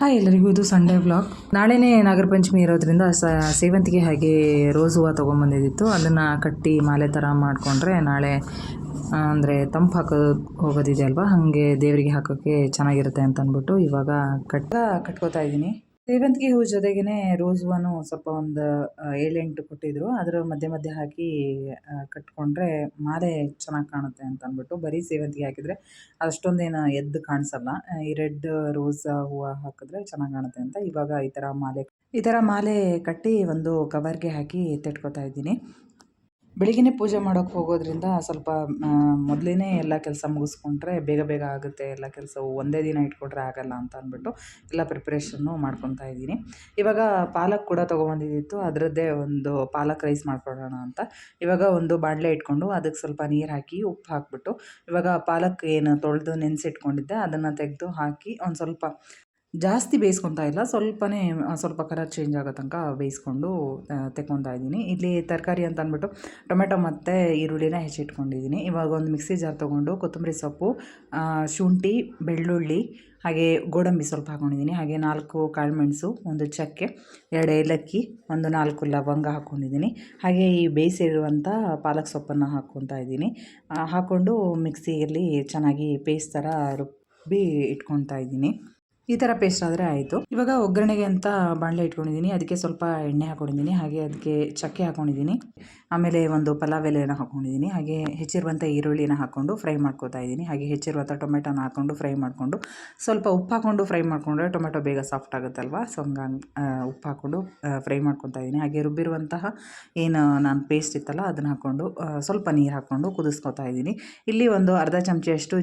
Hi ಎಲ್ಲರಿಗೂ, ಇದು Sunday vlog. ನಾಳೆನೇ ನಾಗರ ಪಂಚಮಿ ಇರೋದ್ರಿಂದ ಸೇವಂತಿಗೆ ಹಾಗೆ ರೋಸ್ ಹೂವು ತೊಗೊಂಬಂದಿದ್ದಿತ್ತು. ಅದನ್ನು ಕಟ್ಟಿ ಮಾಲೆ ಥರ ಮಾಡಿಕೊಂಡ್ರೆ ನಾಳೆ ಅಂದರೆ ತಂಪು ಹೋಗೋದಿದೆ ಅಲ್ವಾ, ಹಾಗೆ ದೇವರಿಗೆ ಹಾಕೋಕ್ಕೆ ಚೆನ್ನಾಗಿರುತ್ತೆ ಅಂತ ಅಂದ್ಬಿಟ್ಟು ಇವಾಗ ಕಟ್ಕೋತಾ ಇದ್ದೀನಿ. ಸೇವಂತಿಗೆ ಹೂ ಜೊತೆಗೇ ರೋಸ್ ಹೂವನ್ನು ಸ್ವಲ್ಪ ಒಂದು 7-8 ಕೊಟ್ಟಿದ್ರು. ಅದರ ಮಧ್ಯೆ ಹಾಕಿ ಕಟ್ಕೊಂಡ್ರೆ ಮಾಲೆ ಚೆನ್ನಾಗಿ ಕಾಣುತ್ತೆ ಅಂತ ಅಂದ್ಬಿಟ್ಟು. ಬರೀ ಸೇವಂತಿಗೆ ಹಾಕಿದರೆ ಅಷ್ಟೊಂದೇನು ಎದ್ದು ಕಾಣಿಸಲ್ಲ. ಈ ರೆಡ್ ರೋಸ್ ಹೂವು ಹಾಕಿದ್ರೆ ಚೆನ್ನಾಗಿ ಕಾಣುತ್ತೆ ಅಂತ ಇವಾಗ ಈ ಥರ ಮಾಲೆ ಕಟ್ಟಿ ಒಂದು ಕವರ್ಗೆ ಹಾಕಿ ತೆಟ್ಕೋತಾ ಇದ್ದೀನಿ. ಬೆಳಿಗ್ಗೆ ಪೂಜೆ ಮಾಡೋಕ್ಕೆ ಹೋಗೋದ್ರಿಂದ ಸ್ವಲ್ಪ ಮೊದಲೇ ಎಲ್ಲ ಕೆಲಸ ಮುಗಿಸ್ಕೊಂಡ್ರೆ ಬೇಗ ಆಗುತ್ತೆ. ಎಲ್ಲ ಕೆಲಸವು ಒಂದೇ ದಿನ ಇಟ್ಕೊಂಡ್ರೆ ಆಗಲ್ಲ ಅಂತ ಅಂದ್ಬಿಟ್ಟು ಎಲ್ಲ ಪ್ರಿಪ್ರೇಷನ್ನು ಮಾಡ್ಕೊತಾ ಇದ್ದೀನಿ. ಇವಾಗ ಪಾಲಕ್ ಕೂಡ ತೊಗೊಬಂದಿದ್ದಿತ್ತು, ಅದರದ್ದೇ ಒಂದು ಪಾಲಕ್ ರೈಸ್ ಮಾಡ್ಕೊಳ್ಳೋಣ ಅಂತ. ಇವಾಗ ಒಂದು ಬಾಣಲೆ ಇಟ್ಕೊಂಡು ಅದಕ್ಕೆ ಸ್ವಲ್ಪ ನೀರು ಹಾಕಿ ಉಪ್ಪು ಹಾಕ್ಬಿಟ್ಟು ಇವಾಗ ಪಾಲಕ್ ಏನು ತೊಳೆದು ನೆನೆಸಿಟ್ಕೊಂಡಿದ್ದೆ ಅದನ್ನು ತೆಗೆದು ಹಾಕಿ ಒಂದು ಸ್ವಲ್ಪ ಜಾಸ್ತಿ ಬೇಯಿಸ್ಕೊತಾ ಇಲ್ಲ, ಸ್ವಲ್ಪ ಕಲರ್ ಚೇಂಜ್ ಆಗೋ ತನಕ ಬೇಯಿಸ್ಕೊಂಡು ತೆಕ್ಕೊತಾ ಇದ್ದೀನಿ. ಇಲ್ಲಿ ತರಕಾರಿ ಅಂತ ಅಂದ್ಬಿಟ್ಟು ಟೊಮೆಟೊ ಮತ್ತು ಈರುಳ್ಳಿನ ಹೆಚ್ಚಿಟ್ಕೊಂಡಿದ್ದೀನಿ. ಇವಾಗ ಒಂದು ಮಿಕ್ಸಿ ಜಾರ್ ತೊಗೊಂಡು ಕೊತ್ತಂಬರಿ ಸೊಪ್ಪು, ಶುಂಠಿ, ಬೆಳ್ಳುಳ್ಳಿ ಹಾಗೆ ಗೋಡಂಬಿ ಸ್ವಲ್ಪ ಹಾಕ್ಕೊಂಡಿದ್ದೀನಿ. ಹಾಗೆ 4 ಕಾಳುಮೆಣಸು, 1 ಚಕ್ಕೆ, 2 ಏಲಕ್ಕಿ, 4 ಲವಂಗ ಹಾಕ್ಕೊಂಡಿದ್ದೀನಿ. ಹಾಗೆ ಈ ಬೇಯಿಸಿರುವಂಥ ಪಾಲಕ್ ಸೊಪ್ಪನ್ನು ಹಾಕ್ಕೊತಾ ಇದ್ದೀನಿ. ಹಾಕ್ಕೊಂಡು ಮಿಕ್ಸಿಯಲ್ಲಿ ಚೆನ್ನಾಗಿ ಪೇಸ್ಟ್ ಥರ ರುಬ್ಬಿ ಇಟ್ಕೊತಾ ಇದ್ದೀನಿ. ಈ ಥರ ಪೇಸ್ಟ್ ಆದರೆ ಆಯಿತು. ಇವಾಗ ಒಗ್ಗರಣೆಗೆ ಅಂತ ಬಾಣಲೆ ಇಟ್ಕೊಂಡಿದ್ದೀನಿ. ಅದಕ್ಕೆ ಸ್ವಲ್ಪ ಎಣ್ಣೆ ಹಾಕ್ಕೊಂಡಿದ್ದೀನಿ. ಹಾಗೆ ಅದಕ್ಕೆ ಚಕ್ಕೆ ಹಾಕ್ಕೊಂಡಿದ್ದೀನಿ. ಆಮೇಲೆ ಒಂದು ಪಲಾವ್ ಎಲೆನ ಹಾಕ್ಕೊಂಡಿದ್ದೀನಿ. ಹಾಗೆ ಹೆಚ್ಚಿರುವಂಥ ಈರುಳ್ಳಿನ ಹಾಕ್ಕೊಂಡು ಫ್ರೈ ಮಾಡ್ಕೊತಾ ಇದ್ದೀನಿ. ಹಾಗೆ ಹೆಚ್ಚಿರುವಂಥ ಟೊಮೆಟೊನ ಹಾಕ್ಕೊಂಡು ಫ್ರೈ ಮಾಡಿಕೊಂಡು ಸ್ವಲ್ಪ ಉಪ್ಪು ಹಾಕ್ಕೊಂಡು ಫ್ರೈ ಮಾಡಿಕೊಂಡ್ರೆ ಟೊಮೆಟೊ ಬೇಗ ಸಾಫ್ಟ್ ಆಗುತ್ತಲ್ವ, ಸೊ ಹಂಗಾಗಿ ಉಪ್ಪು ಹಾಕ್ಕೊಂಡು ಫ್ರೈ ಮಾಡ್ಕೊತಾ ಇದ್ದೀನಿ. ಹಾಗೆ ರುಬ್ಬಿರುವಂತಹ ಏನು ನಾನು ಪೇಸ್ಟ್ ಇತ್ತಲ್ಲ ಅದನ್ನು ಹಾಕ್ಕೊಂಡು ಸ್ವಲ್ಪ ನೀರು ಹಾಕ್ಕೊಂಡು ಕುದಿಸ್ಕೊತಾ ಇದ್ದೀನಿ. ಇಲ್ಲಿ ಒಂದು ಅರ್ಧ ಚಮಚೆಯಷ್ಟು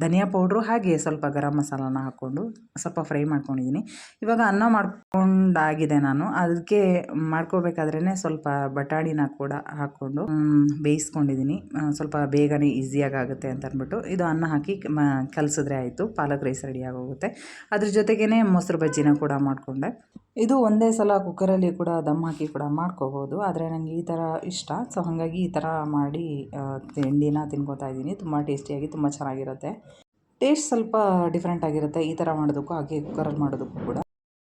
ಧನಿಯಾ ಪೌಡ್ರು ಹಾಗೆ ಸ್ವಲ್ಪ ಗರಂ ಮಸಾಲಾನ ಹಾಕ್ಕೊಂಡು ಸ್ವಲ್ಪ ಫ್ರೈ ಮಾಡ್ಕೊಂಡಿದ್ದೀನಿ. ಇವಾಗ ಅನ್ನ ಮಾಡ್ಕೊಂಡಾಗಿದೆ. ನಾನು ಅದಕ್ಕೆ ಮಾಡ್ಕೋಬೇಕಾದ್ರೇ ಸ್ವಲ್ಪ ಬಟಾಣಿನ ಕೂಡ ಹಾಕ್ಕೊಂಡು ಬೇಯಿಸ್ಕೊಂಡಿದ್ದೀನಿ. ಸ್ವಲ್ಪ ಬೇಗನೆ ಈಸಿಯಾಗಿ ಆಗುತ್ತೆ ಅಂತ ಅಂದ್ಬಿಟ್ಟು ಇದು ಅನ್ನ ಹಾಕಿ ಕಲಸಿದ್ರೆ ಆಯಿತು, ಪಾಲಕ್ ರೈಸ್ ರೆಡಿ ಆಗೋಗುತ್ತೆ. ಅದ್ರ ಜೊತೆಗೇ ಮೊಸರು ಬಜ್ಜಿನ ಕೂಡ ಮಾಡಿಕೊಂಡೆ. ಇದು ಒಂದೇ ಸಲ ಕುಕ್ಕರಲ್ಲಿ ಕೂಡ ದಮ್ ಹಾಕಿ ಕೂಡ ಮಾಡ್ಕೋಬೋದು, ಆದರೆ ನನಗೆ ಈ ಥರ ಇಷ್ಟ. ಸೊ ಹಾಗಾಗಿ ಈ ಥರ ಮಾಡಿ ತಿಂಡಿನ ತಿನ್ಕೋತಾ ಇದ್ದೀನಿ. ತುಂಬ ಟೇಸ್ಟಿಯಾಗಿ ತುಂಬ ಚೆನ್ನಾಗಿರುತ್ತೆ. ಟೇಸ್ಟ್ ಸ್ವಲ್ಪ ಡಿಫ್ರೆಂಟ್ ಆಗಿರುತ್ತೆ ಈ ಥರ ಮಾಡೋದಕ್ಕೂ ಹಾಗೆ ಕುಕ್ಕರಲ್ಲಿ ಮಾಡೋದಕ್ಕೂ ಕೂಡ.